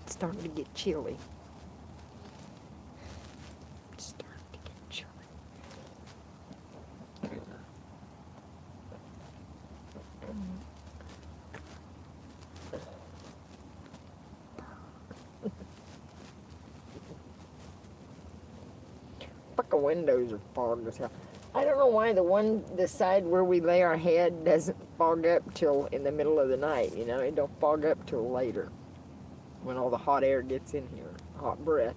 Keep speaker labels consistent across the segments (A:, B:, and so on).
A: It's starting to get chilly. It's starting to get chilly. Fucking windows are fogged as hell. I don't know why the side where we lay our head doesn't fog up till in the middle of the night, you know? It don't fog up till later when all the hot air gets in here, hot breath.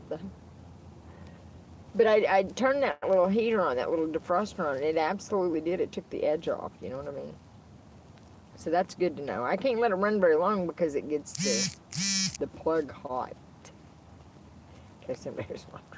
A: But I turned that little heater on, that little defroster on, and it absolutely did. It took the edge off, you know what I mean? So that's good to know. I can't let it run very long because it gets the plug hot. In case somebody's wondering.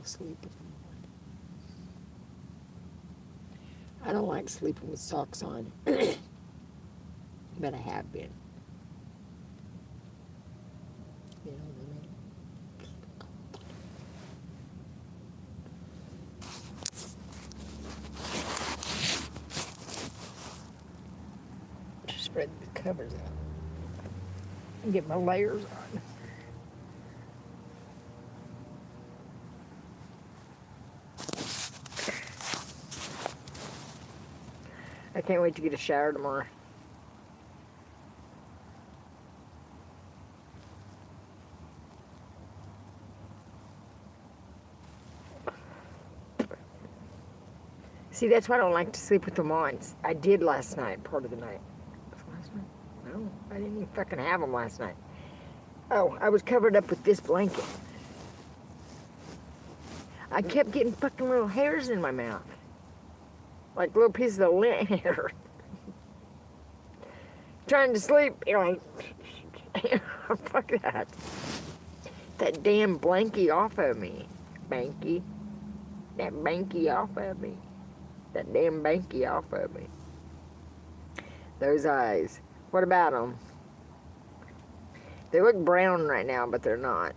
A: Sleep in the morning. I don't like sleeping with socks on, but I have been. You know what I mean? Just spread the covers out and get my layers on. I can't wait to get a shower tomorrow. See, that's why I don't like to sleep with them on. I did last night, part of the night. Last night? No, I didn't even fucking have them last night. Oh, I was covered up with this blanket. I kept getting fucking little hairs in my mouth. Like little pieces of lint hair. Trying to sleep, you're like, fuck that. That damn blankie off of me. Banky. That banky off of me. That damn banky off of me. Those eyes. What about them? They look brown right now, but they're not.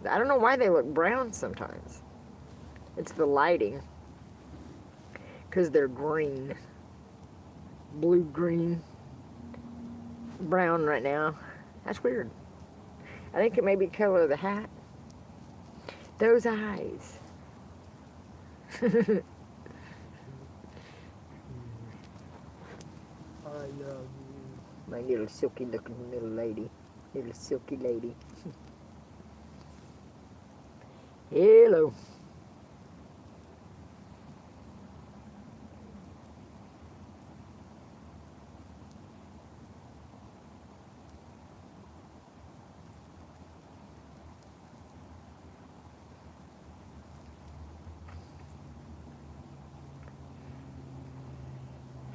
A: I don't know why they look brown sometimes. It's the lighting. Because they're green. Blue-green. Brown right now. That's weird. I think it may be the color of the hat. Those eyes. I love you. My little silky looking little lady. Little silky lady. Hello.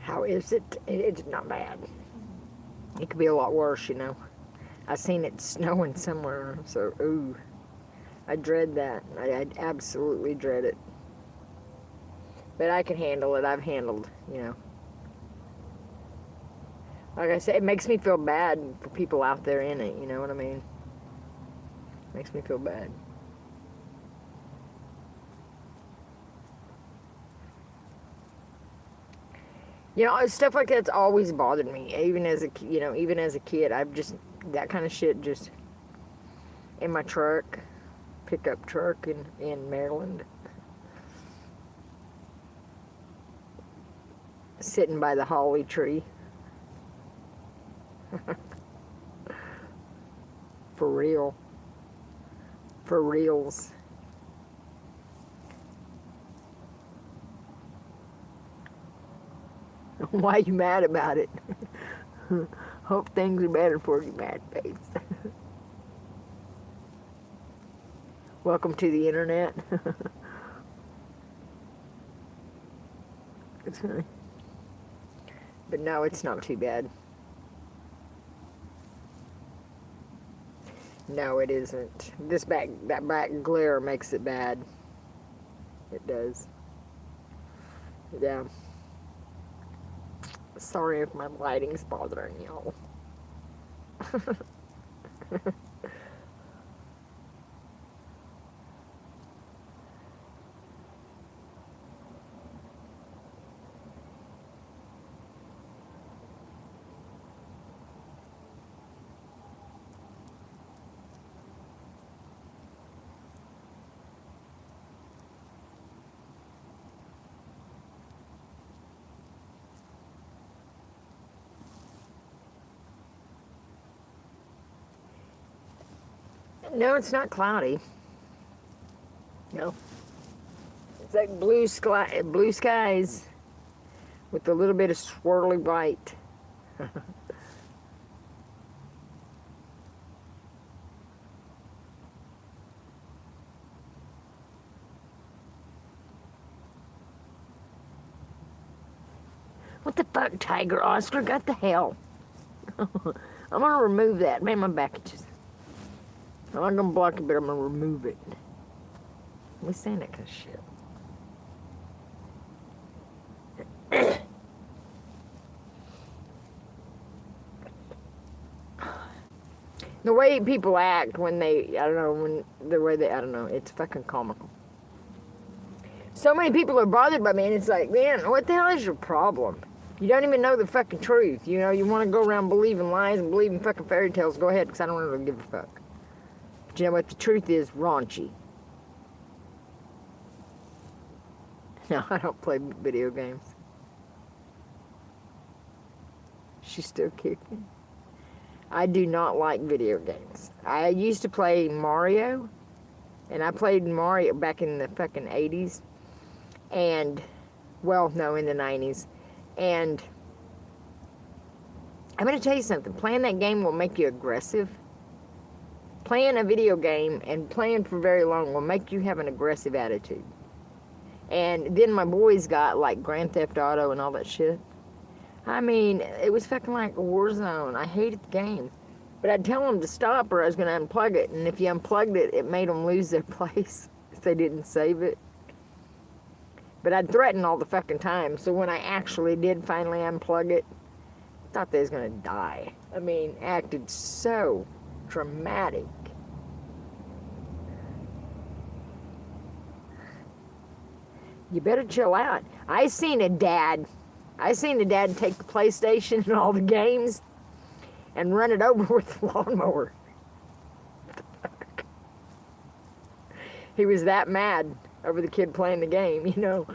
A: How is it? It's not bad. It could be a lot worse, you know. I seen it snowing somewhere, so ooh. I dread that. I absolutely dread it. But I can handle it. I've handled, you know. Like I said, it makes me feel bad for people out there in it, you know what I mean? Makes me feel bad. You know, stuff like that's always bothered me. Even as a, you know, even as a kid, I've just, that kind of shit just, in my truck, pickup truck in Maryland. Sitting by the holly tree. For real. For reals. Why you mad about it? Hope things are better for you, mad face. Welcome to the internet. It's funny. But no, it's not too bad. No, it isn't. That back glare makes it bad. It does. Yeah. Sorry if my lighting's bothering y'all. No, it's not cloudy. No. It's like blue skies with a little bit of swirly white. What the fuck, Tiger Oscar? Got the hell? I'm gonna remove that. Man, my back itches. I'm not gonna block it, but I'm gonna remove it. We saying that kind of shit. The way people act when they, I don't know, I don't know, it's fucking comical. So many people are bothered by me, and it's like, man, what the hell is your problem? You don't even know the fucking truth. You know, you want to go around believing lies and believing fucking fairy tales, go ahead, because I don't really give a fuck. But you know what the truth is? Raunchy. No, I don't play video games. She's still kicking. I do not like video games. I used to play Mario, and I played Mario back in the fucking 80s, and, well, no, in the 90s, and I'm going to tell you something. Playing that game will make you aggressive. Playing a video game and playing for very long will make you have an aggressive attitude. And then my boys got, like, Grand Theft Auto and all that shit. I mean, it was fucking like a war zone. I hated the game. But I'd tell them to stop or I was going to unplug it. And if you unplugged it, it made them lose their place if they didn't save it. But I'd threaten all the fucking time. So when I actually did finally unplug it, I thought they was going to die. I mean, acted so dramatic. You better chill out. I seen a dad take the PlayStation and all the games and run it over with the lawnmower. He was that mad over the kid playing the game, you know.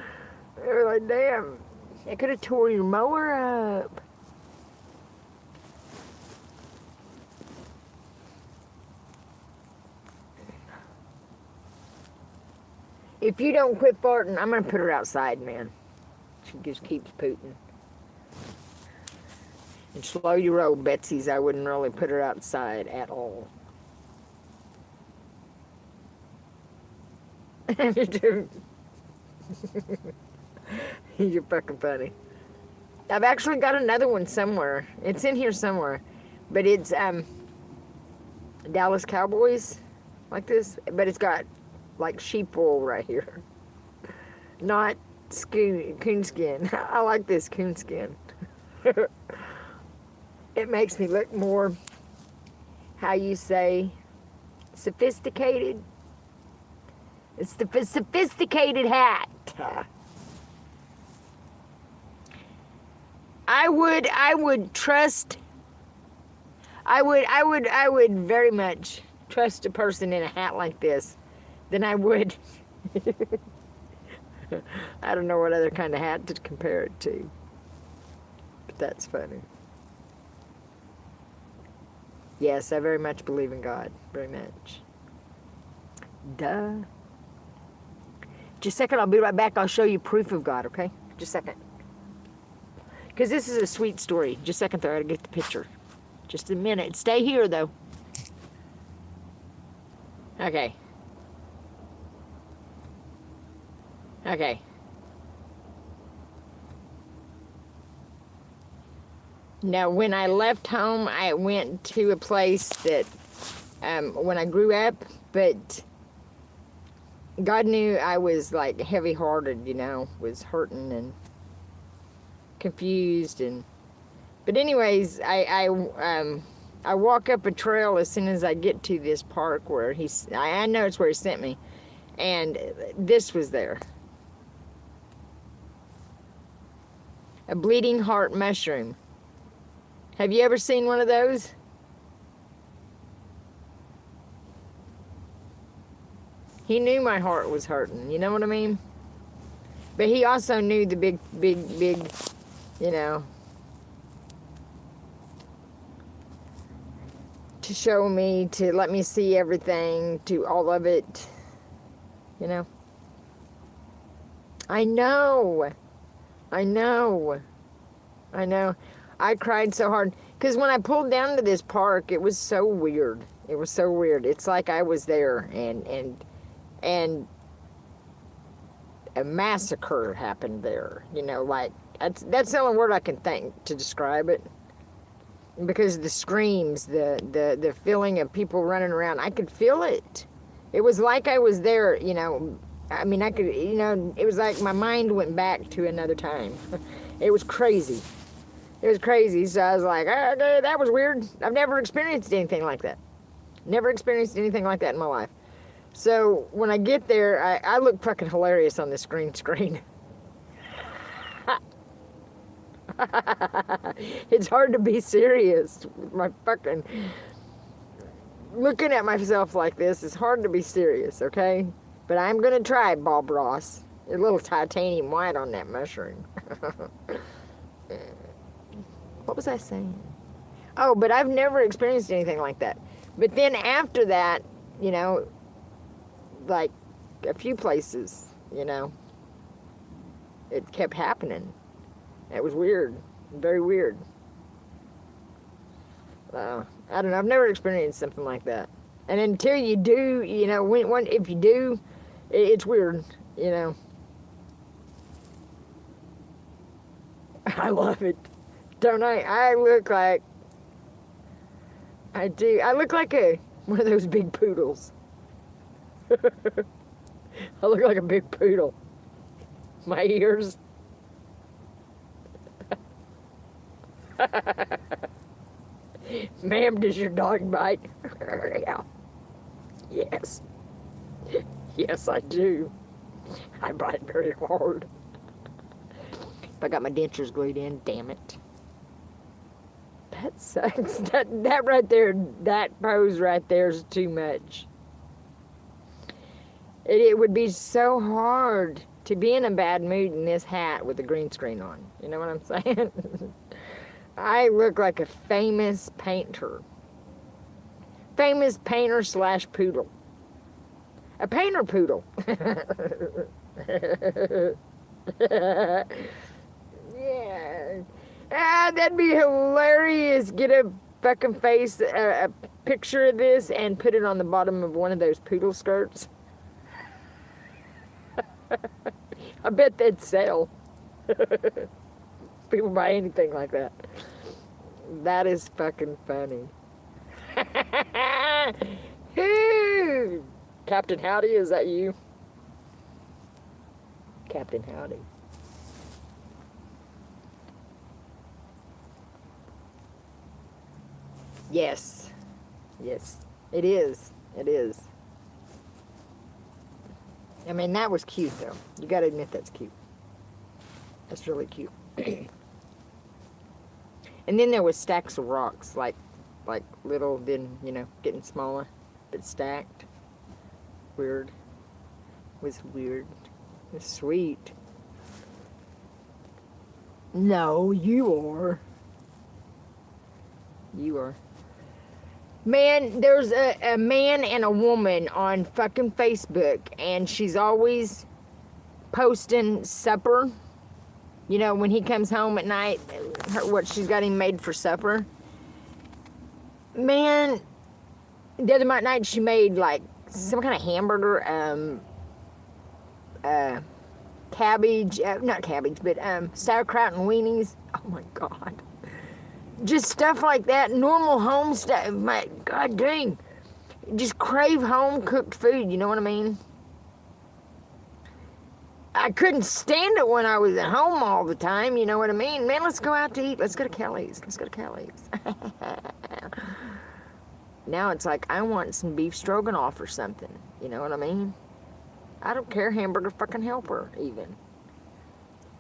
A: They were like, damn, it could have tore your mower up. If you don't quit farting, I'm going to put her outside, man. She just keeps pooting. And slow your roll, Betsy's. I wouldn't really put her outside at all. You're fucking funny. I've actually got another one somewhere. It's in here somewhere. But it's Dallas Cowboys, like this. But it's got, like, sheep wool right here. Not coonskin. I like this coonskin. It makes me look more, how you say, sophisticated. It's the sophisticated hat. I would very much trust a person in a hat like this than I would. I don't know what other kind of hat to compare it to. But that's funny. Yes, I very much believe in God. Very much. Duh. Just a second, I'll be right back. I'll show you proof of God, okay? Just a second. Because this is a sweet story. Just a second, though. I gotta get the picture. Just a minute. Stay here, though. Okay. Okay. Now, when I left home, I went to a place that, when I grew up, but God knew I was like heavy-hearted, you know, was hurting and confused and. But anyways, I walk up a trail as soon as I get to this park where I know it's where he sent me, and this was there. A bleeding heart mushroom. Have you ever seen one of those? He knew my heart was hurting, you know what I mean? But he also knew the big, you know, to show me, to let me see everything, to all of it, you know? I know. I cried so hard. Because when I pulled down to this park, it was so weird. It's like I was there and a massacre happened there. You know, like, that's the only word I can think to describe it. Because the screams, the feeling of people running around, I could feel it. It was like I was there, you know. I mean, I could, you know, it was like my mind went back to another time. It was crazy. So I was like, oh, okay, that was weird. I've never experienced anything like that. Never experienced anything like that in my life. So when I get there, I look fucking hilarious on this green screen. It's hard to be serious with my fucking... Looking at myself like this is hard to be serious, okay? But I'm going to try, Bob Ross. A little titanium white on that mushroom. What was I saying? Oh, but I've never experienced anything like that. But then after that, you know, like a few places, you know, it kept happening. It was weird. Very weird. I don't know. I've never experienced something like that. And until you do, you know, if you do, it's weird, you know. I love it. Don't I? I look like... I do. I look like one of those big poodles. I look like a big poodle. My ears... Ma'am, does your dog bite? Yeah. Yes. Yes, I do. I bite very hard. I got my dentures glued in, damn it. That sucks. That right there, that pose right there is too much. It would be so hard to be in a bad mood in this hat with a green screen on. You know what I'm saying? I look like a famous painter. Famous painter / poodle. A painter poodle. Yeah. That'd be hilarious. Get a fucking face, a picture of this and put it on the bottom of one of those poodle skirts. I bet they'd sell. People buy anything like that. That is fucking funny. Captain Howdy, is that you? Captain Howdy. Yes. Yes. It is. It is. I mean, that was cute, though. You gotta admit that's cute. That's really cute. And then there was stacks of rocks, like little, then, you know, getting smaller, but stacked. Weird. It was weird. It was sweet. No, you are. You are. Man, there's a man and a woman on fucking Facebook, and she's always posting supper. You know, when he comes home at night, what she's got him made for supper. Man, the other night she made like some kind of hamburger, cabbage, not cabbage, but sauerkraut and weenies. Oh my God. Just stuff like that, normal home stuff. My God dang. Just crave home cooked food, you know what I mean? I couldn't stand it when I was at home all the time, you know what I mean? Man, let's go out to eat. Let's go to Kelly's. Let's go to Kelly's. Now it's like, I want some beef stroganoff or something, you know what I mean? I don't care, hamburger fucking helper, even.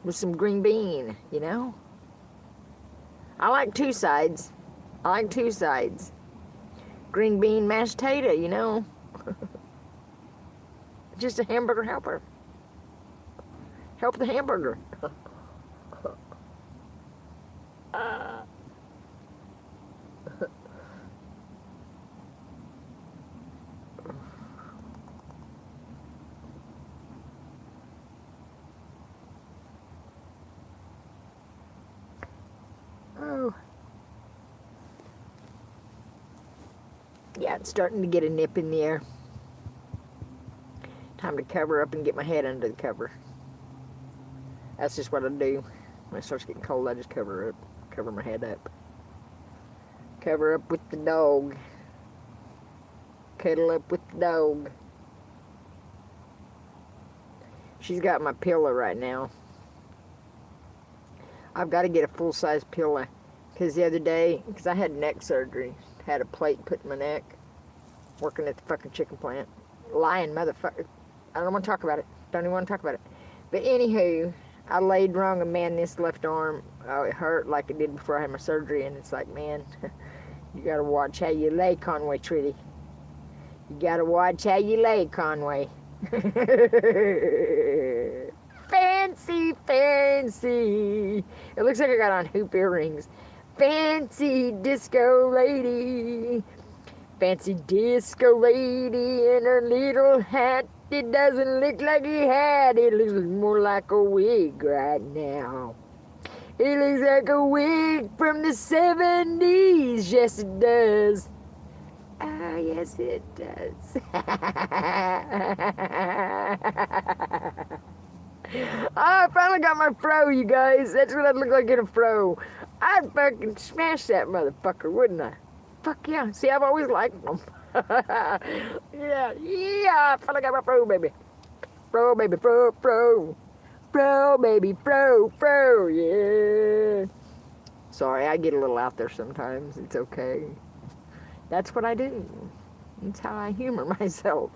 A: With some green bean, you know? I like two sides. I like two sides. Green bean mashed potato, you know? Just a hamburger helper. Help the hamburger. Oh. Yeah, it's starting to get a nip in the air. Time to cover up and get my head under the cover. That's just what I do. When it starts getting cold, I just cover my head up. Cover up with the dog. Cuddle up with the dog. She's got my pillow right now. I've got to get a full-size pillow. Because the other day, because I had neck surgery, had a plate put in my neck, working at the fucking chicken plant. Lying motherfucker. I don't want to talk about it. Don't even want to talk about it. But anywho, I laid wrong and man, this left arm, oh, it hurt like it did before I had my surgery. And it's like, man, you got to watch how you lay, Conway Tritty. You got to watch how you lay, Conway. Fancy, fancy. It looks like I got on hoop earrings. Fancy disco lady. Fancy disco lady in her little hat. It doesn't look like a hat. It looks more like a wig right now. It looks like a wig from the 70s. Yes, it does. Ah, yes, it does. I finally got my fro, you guys. That's what I'd look like in a fro. I'd fucking smash that motherfucker, wouldn't I? Fuck yeah. See, I've always liked them. Yeah, I finally got my fro, baby. Fro, baby, fro, fro. Fro, baby, fro, fro, yeah. Sorry, I get a little out there sometimes. It's okay. That's what I do. That's how I humor myself.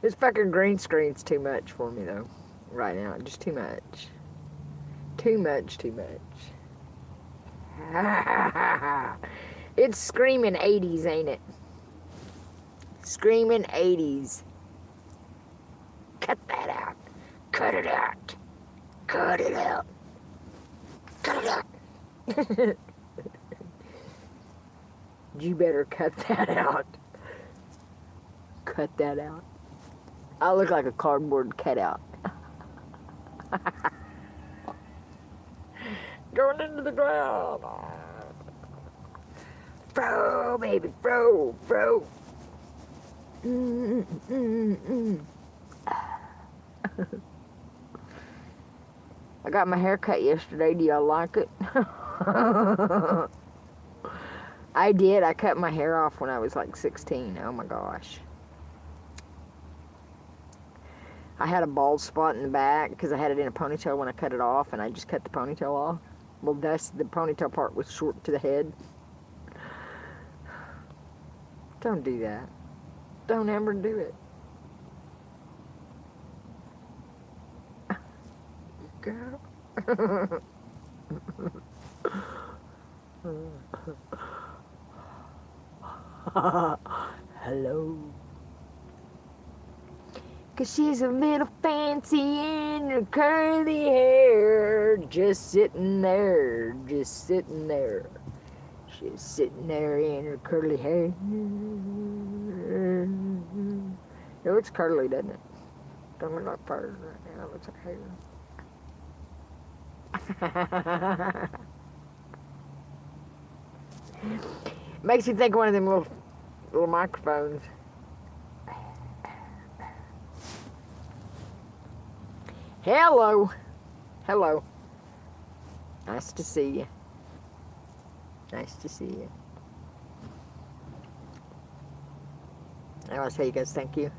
A: This fucking green screen's too much for me, though. Right now, just too much. Too much. It's screaming 80s, ain't it? Screaming 80s. Cut that out. Cut it out. Cut it out. Cut it out. You better cut that out. Cut that out. I look like a cardboard cutout. Going into the ground. Fro, baby, fro, fro. I got my hair cut yesterday. Do y'all like it? I did. I cut my hair off when I was like 16. Oh my gosh. I had a bald spot in the back because I had it in a ponytail when I cut it off, and I just cut the ponytail off. Well, that's the ponytail part was short to the head. Don't do that. Don't ever do it. Girl. Hello. 'Cause she's a little fancy in her curly hair. Just sitting there, just sitting there. She's sitting there in her curly hair. It looks curly, doesn't it? Don't look like fur right now. It looks like hair. Makes me think of one of them little microphones. Hello. Hello. Nice to see you. Nice to see you. I want to tell you guys thank you.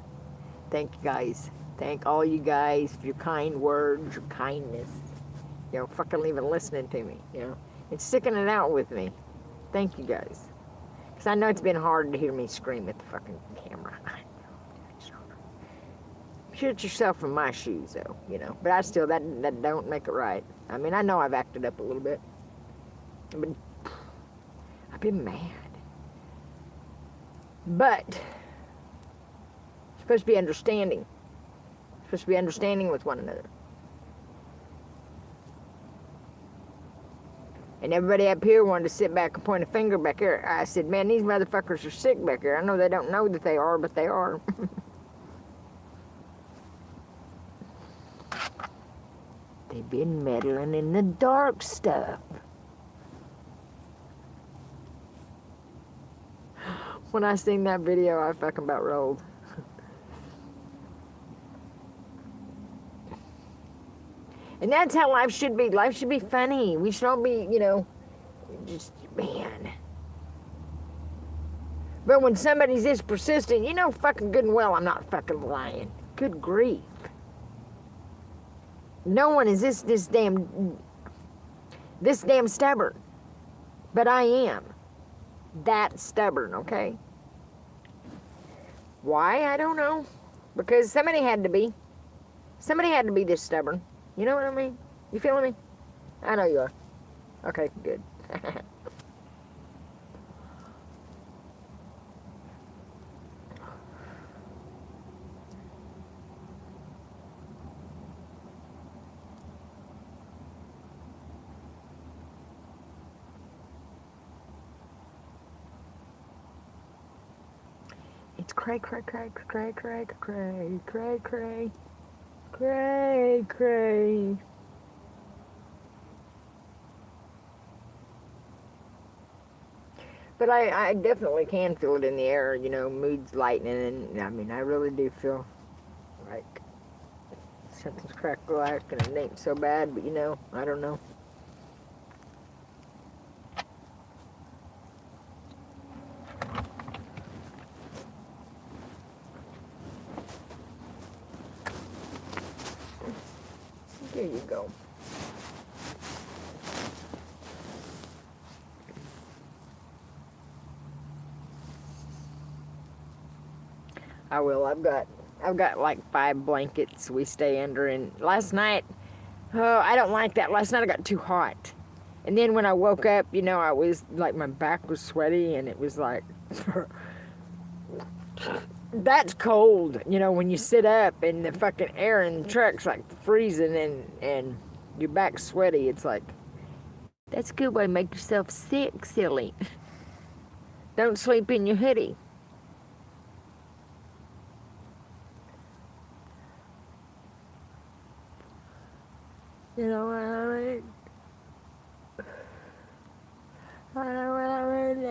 A: Thank you guys. Thank all you guys for your kind words, your kindness. You know, fucking even listening to me, you know. And sticking it out with me. Thank you guys. Because I know it's been hard to hear me scream at the fucking camera. Put yourself in my shoes, though, you know. But I still, that don't make it right. I mean, I know I've acted up a little bit. But I've been mad. But supposed to be understanding. Supposed to be understanding with one another. And everybody up here wanted to sit back and point a finger back here. I said, man, these motherfuckers are sick back here. I know they don't know that they are, but they are. They've been meddling in the dark stuff. When I seen that video, I fucking about rolled. And that's how life should be. Life should be funny. We should all be, you know, just, man. But when somebody's this persistent, you know fucking good and well I'm not fucking lying. Good grief. No one is this damn stubborn. But I am. That stubborn, okay? Why? I don't know. Because somebody had to be. Somebody had to be this stubborn. You know what I mean? You feeling me? I know you are. Okay, good. It's cray, cray, cray, cray, cray, cray, cray, cray. Cray, cray. But I definitely can feel it in the air, you know, mood's lightening, and I mean, I really do feel like something's cracked black, and it ain't so bad, but you know, I don't know. There you go. I will. I've got like 5 blankets we stay under, and last night, oh, I don't like that. Last night I got too hot. And then when I woke up, you know, I was like, my back was sweaty, and it was like, that's cold, you know, when you sit up and the fucking air in the truck's like freezing and your back's sweaty. It's like, that's a good way to make yourself sick, silly. Don't sleep in your hoodie. You know what I mean? I know what I mean.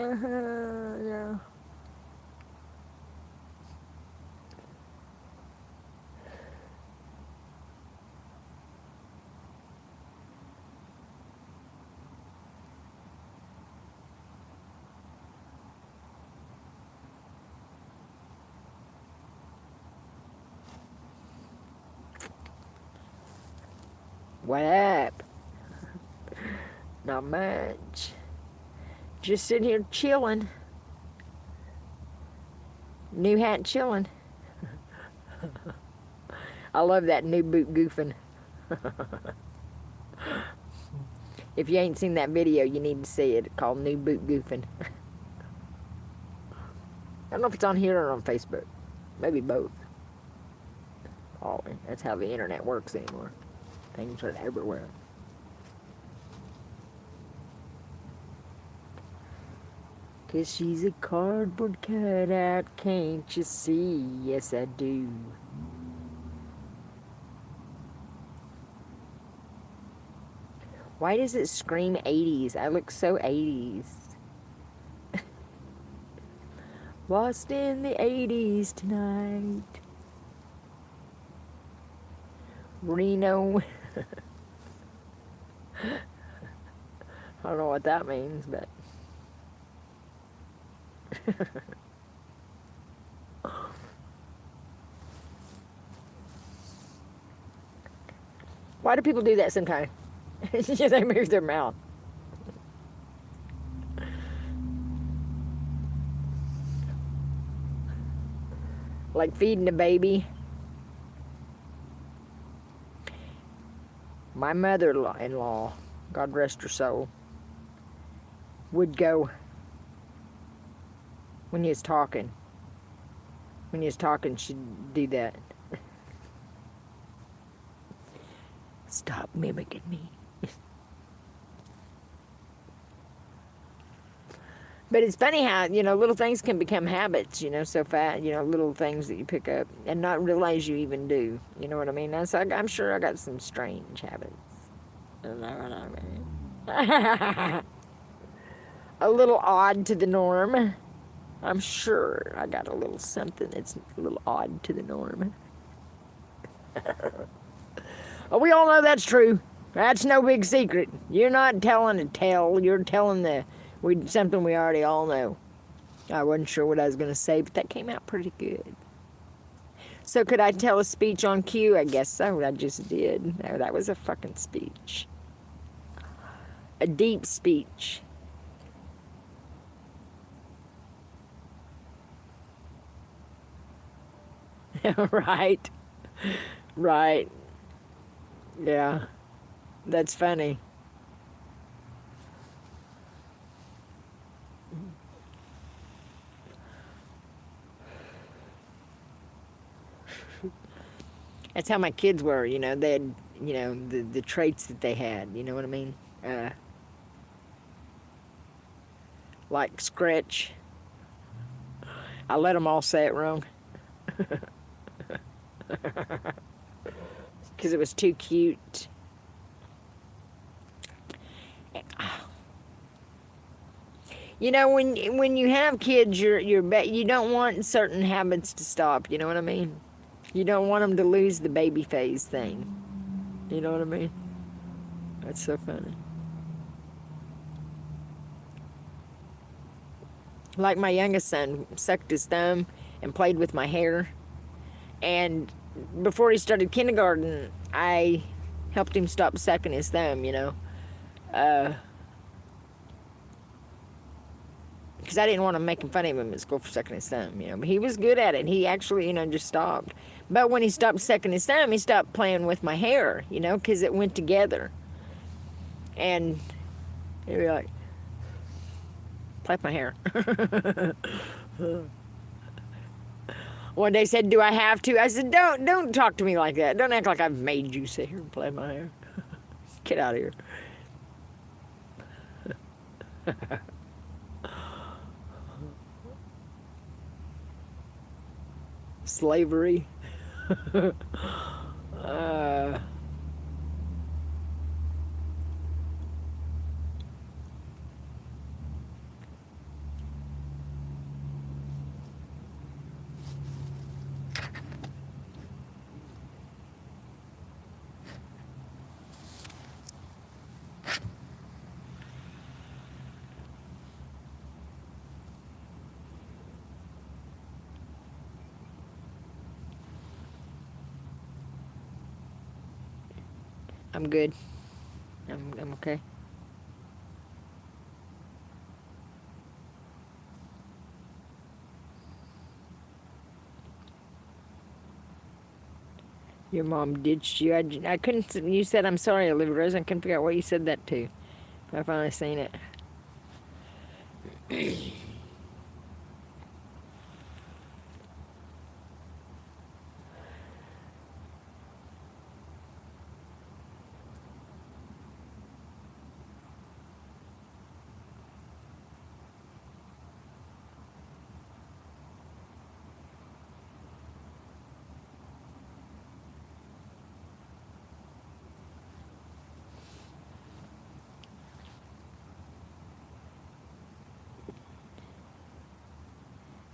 A: Yeah. What up? Not much. Just sitting here chilling. New hat chilling. I love that new boot goofing. If you ain't seen that video, you need to see it. It's called New Boot Goofing. I don't know if it's on here or on Facebook. Maybe both. Falling. That's how the internet works anymore. Things are everywhere. Cause she's a cardboard cutout, can't you see? Yes, I do. Why does it scream 80s? I look so 80s. Lost in the 80s tonight. Reno. I don't know what that means, but... Why do people do that sometimes? Yeah, they move their mouth. Like feeding a baby. My mother-in-law, God rest her soul, would go when he was talking. When he was talking, she'd do that. Stop mimicking me. But it's funny how, little things can become habits, so fast, little things that you pick up and not realize you even do. You know what I mean? I'm sure I got some strange habits. You know what I mean? A little odd to the norm. I'm sure I got a little something that's a little odd to the norm. Well, we all know that's true. That's no big secret. You're not telling a tale. You're telling something we already all know. I wasn't sure what I was going to say, but that came out pretty good. So could I tell a speech on cue? I guess so. I just did. No, that was a fucking speech. A deep speech. Right. Right. Yeah. That's funny. That's how my kids were, they had, the traits that they had, you know what I mean? Like scratch. I let them all say it wrong. Because it was too cute. When you have kids, you don't want certain habits to stop. You know what I mean? You don't want them to lose the baby phase thing. You know what I mean? That's so funny. Like my youngest son sucked his thumb and played with my hair. And before he started kindergarten, I helped him stop sucking his thumb, because I didn't want to make fun of him at school for sucking his thumb, But he was good at it. And he actually, just stopped. But when he stopped sucking his thumb, he stopped playing with my hair, because it went together. And he'd be like, play with my hair. One day he said, do I have to? I said, don't talk to me like that. Don't act like I've made you sit here and play my hair. Get out of here. Slavery. I'm good. I'm okay. Your mom ditched you. I couldn't. You said I'm sorry, Olivia Rose. I couldn't figure out what you said that to. But I finally seen it.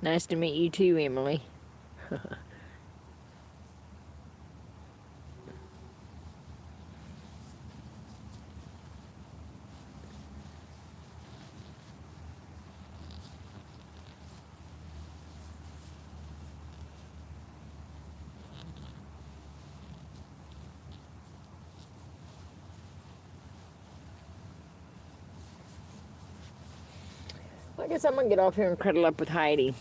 A: Nice to meet you too, Emily. I guess I'm gonna get off here and cuddle up with Heidi.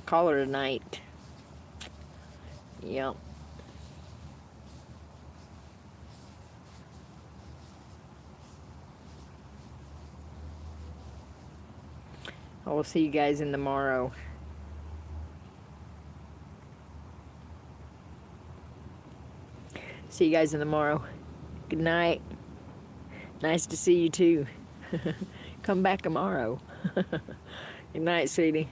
A: Call her tonight. Yep. I will see you guys in the morrow. See you guys in the morrow. Good night. Nice to see you too. Come back tomorrow. Good night, sweetie.